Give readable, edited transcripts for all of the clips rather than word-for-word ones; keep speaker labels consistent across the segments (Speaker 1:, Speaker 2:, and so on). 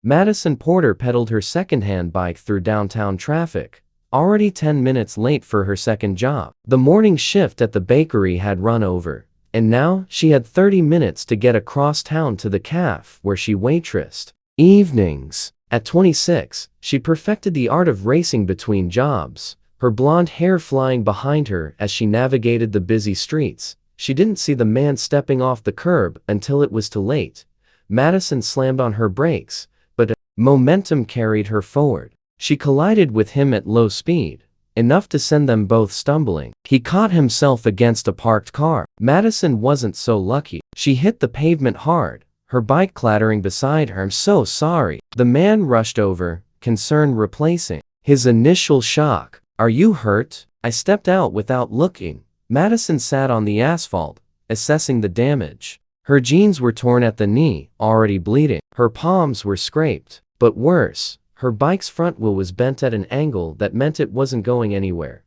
Speaker 1: Madison Porter pedaled her secondhand bike through downtown traffic, already 10 minutes late for her second job. The morning shift at the bakery had run over, and now she had 30 minutes to get across town to the cafe where she waitressed evenings. At 26, she perfected the art of racing between jobs, her blonde hair flying behind her as she navigated the busy streets. She didn't see the man stepping off the curb until it was too late. Madison slammed on her brakes, but momentum carried her forward. She collided with him at low speed, enough to send them both stumbling. He caught himself against a parked car. Madison wasn't so lucky. She hit the pavement hard, her bike clattering beside her. "I'm so sorry." The man rushed over, concern replacing his initial shock. "Are you hurt?" I stepped out without looking. Madison sat on the asphalt, assessing the damage. Her jeans were torn at the knee, already bleeding. Her palms were scraped. But worse, her bike's front wheel was bent at an angle that meant it wasn't going anywhere.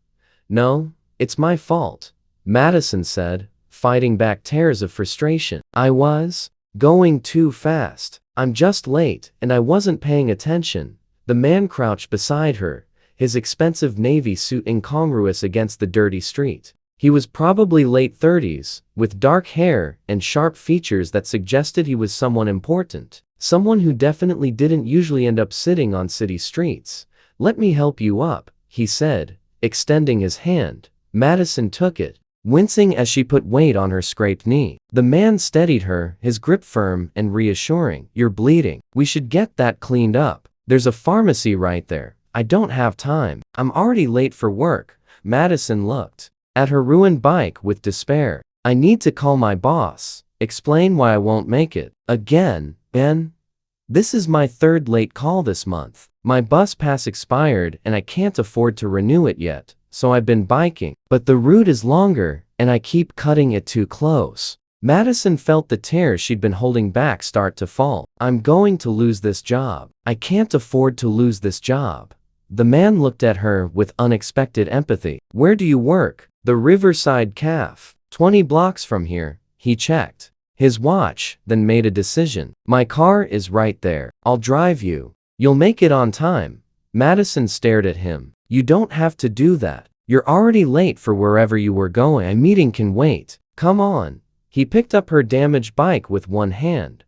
Speaker 1: "No, it's my fault," Madison said, fighting back tears of frustration. "I was going too fast. I'm just late, and I wasn't paying attention." The man crouched beside her, his expensive navy suit incongruous against the dirty street. He was probably late 30s, with dark hair and sharp features that suggested he was someone important. Someone who definitely didn't usually end up sitting on city streets. "Let me help you up," he said, extending his hand. Madison took it, wincing as she put weight on her scraped knee. The man steadied her, his grip firm and reassuring. "You're bleeding. We should get that cleaned up. There's a pharmacy right there." "I don't have time. I'm already late for work." Madison looked at her ruined bike with despair. "I need to call my boss, explain why I won't make it." "Again, Ben? This is my third late call this month. My bus pass expired and I can't afford to renew it yet, so I've been biking. But the route is longer, and I keep cutting it too close." Madison felt the tears she'd been holding back start to fall. "I'm going to lose this job. I can't afford to lose this job." The man looked at her with unexpected empathy. "Where do you work?" "The Riverside Cafe. 20 blocks from here." He checked his watch, then made a decision. "My car is right there. I'll drive you. You'll make it on time." Madison stared at him. "You don't have to do that. You're already late for wherever you were going. A meeting can wait. Come on." He picked up her damaged bike with one hand,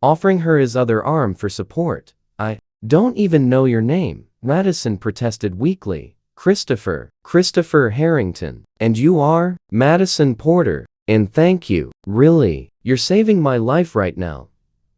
Speaker 1: offering her his other arm for support. "I don't even know your name," Madison protested weakly. Christopher Harrington." "And you are?" "Madison Porter. And thank you. Really, you're saving my life right now."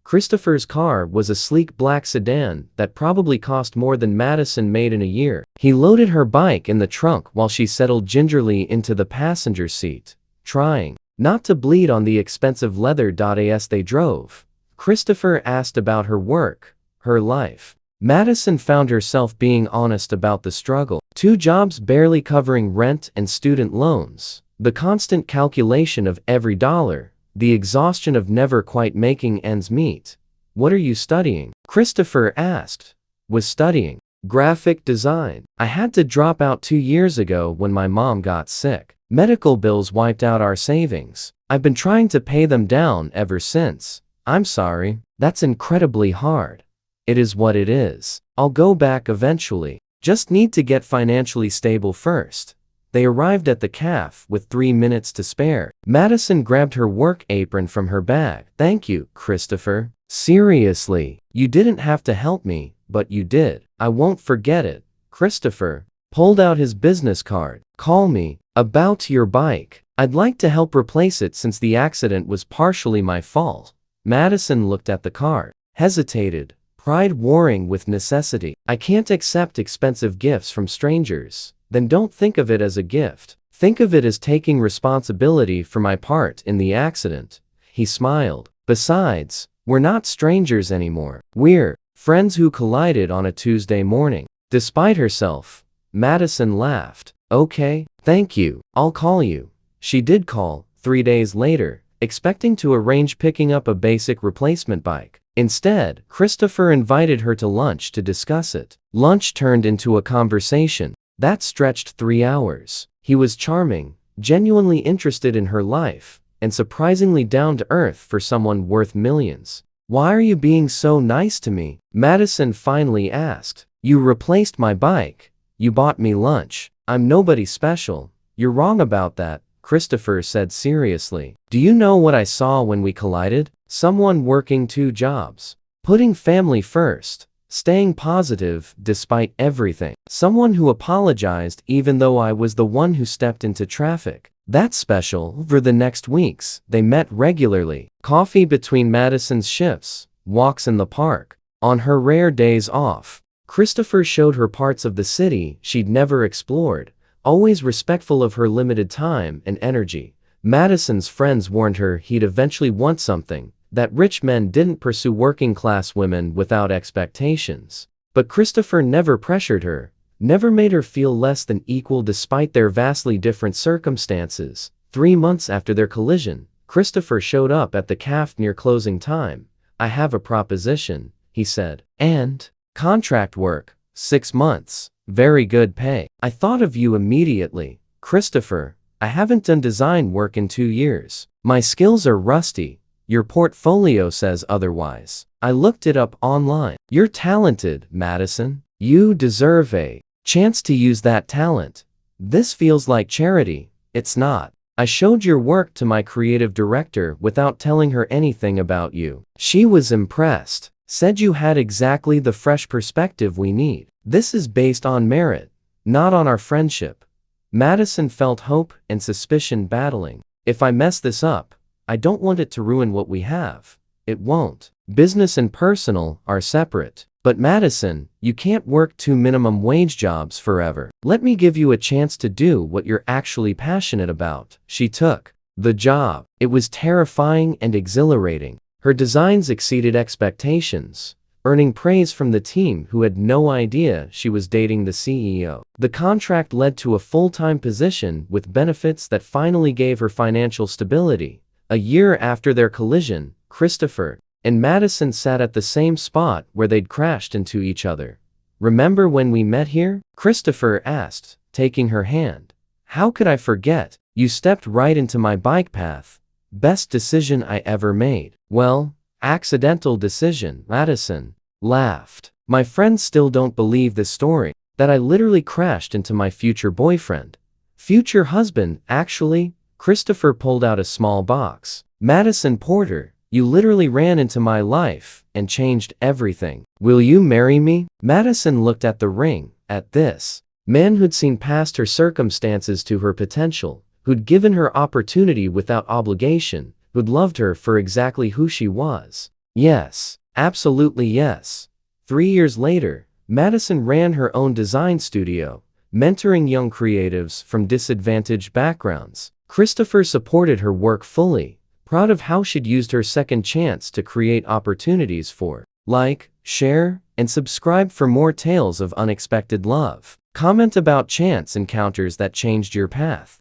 Speaker 1: Christopher's car was a sleek black sedan that probably cost more than Madison made in a year. He loaded her bike in the trunk while she settled gingerly into the passenger seat, trying not to bleed on the expensive leather as they drove. Christopher asked about her work, her life. Madison found herself being honest about the struggle. 2 jobs barely covering rent and student loans, the constant calculation of every dollar, the exhaustion of never quite making ends meet. "What are you studying?" Christopher asked. "Was studying graphic design. I had to drop out 2 years ago when my mom got sick. Medical bills wiped out our savings. I've been trying to pay them down ever since." "I'm sorry. That's incredibly hard." "It is what it is. I'll go back eventually. Just need to get financially stable first." They arrived at the cafe with 3 minutes to spare. Madison grabbed her work apron from her bag. "Thank you, Christopher. Seriously, you didn't have to help me, but you did. I won't forget it." Christopher pulled out his business card. "Call me about your bike. I'd like to help replace it since the accident was partially my fault." Madison looked at the card, hesitated, pride warring with necessity. "I can't accept expensive gifts from strangers." "Then don't think of it as a gift. Think of it as taking responsibility for my part in the accident." He smiled. "Besides, we're not strangers anymore. We're friends who collided on a Tuesday morning." Despite herself, Madison laughed. "Okay, thank you. I'll call you." She did call, 3 days later, expecting to arrange picking up a basic replacement bike. Instead, Christopher invited her to lunch to discuss it. Lunch turned into a conversation that stretched 3 hours. He was charming, genuinely interested in her life, and surprisingly down to earth for someone worth millions. Why are you being so nice to me? Madison finally asked. You replaced my bike. You bought me lunch. I'm nobody special. You're wrong about that, Christopher said seriously. Do you know what I saw when we collided? Someone working 2 jobs. Putting family first. Staying positive despite everything. Someone who apologized even though I was the one who stepped into traffic. That's special. For the next weeks, they met regularly. Coffee between Madison's shifts, walks in the park. On her rare days off, Christopher showed her parts of the city she'd never explored, always respectful of her limited time and energy. Madison's friends warned her he'd eventually want something, that rich men didn't pursue working-class women without expectations. But Christopher never pressured her, never made her feel less than equal despite their vastly different circumstances. 3 months after their collision, Christopher showed up at the cafe near closing time. I have a proposition, he said. And? Contract work, 6 months, very good pay. I thought of you immediately, Christopher. I haven't done design work in 2 years. My skills are rusty. Your portfolio says otherwise. I looked it up online. You're talented, Madison. You deserve a chance to use that talent. This feels like charity. It's not. I showed your work to my creative director without telling her anything about you. She was impressed. Said you had exactly the fresh perspective we need. This is based on merit, not on our friendship. Madison felt hope and suspicion battling. If I mess this up, I don't want it to ruin what we have. It won't. Business and personal are separate. But Madison, you can't work 2 minimum wage jobs forever. Let me give you a chance to do what you're actually passionate about. She took the job. It was terrifying and exhilarating. Her designs exceeded expectations, earning praise from the team who had no idea she was dating the CEO. The contract led to a full-time position with benefits that finally gave her financial stability. A year after their collision, Christopher and Madison sat at the same spot where they'd crashed into each other. Remember when we met here? Christopher asked, taking her hand. How could I forget? You stepped right into my bike path. Best decision I ever made. Well, accidental decision, Madison laughed. My friends still don't believe this story, that I literally crashed into my future boyfriend. Future husband, actually. Christopher pulled out a small box. Madison Porter, you literally ran into my life and changed everything. Will you marry me? Madison looked at the ring. At this man who'd seen past her circumstances to her potential, who'd given her opportunity without obligation, who'd loved her for exactly who she was. Yes, absolutely yes. 3 years later, Madison ran her own design studio, mentoring young creatives from disadvantaged backgrounds. Christopher supported her work fully, proud of how she'd used her second chance to create opportunities for. Like, share, and subscribe for more tales of unexpected love. Comment about chance encounters that changed your path.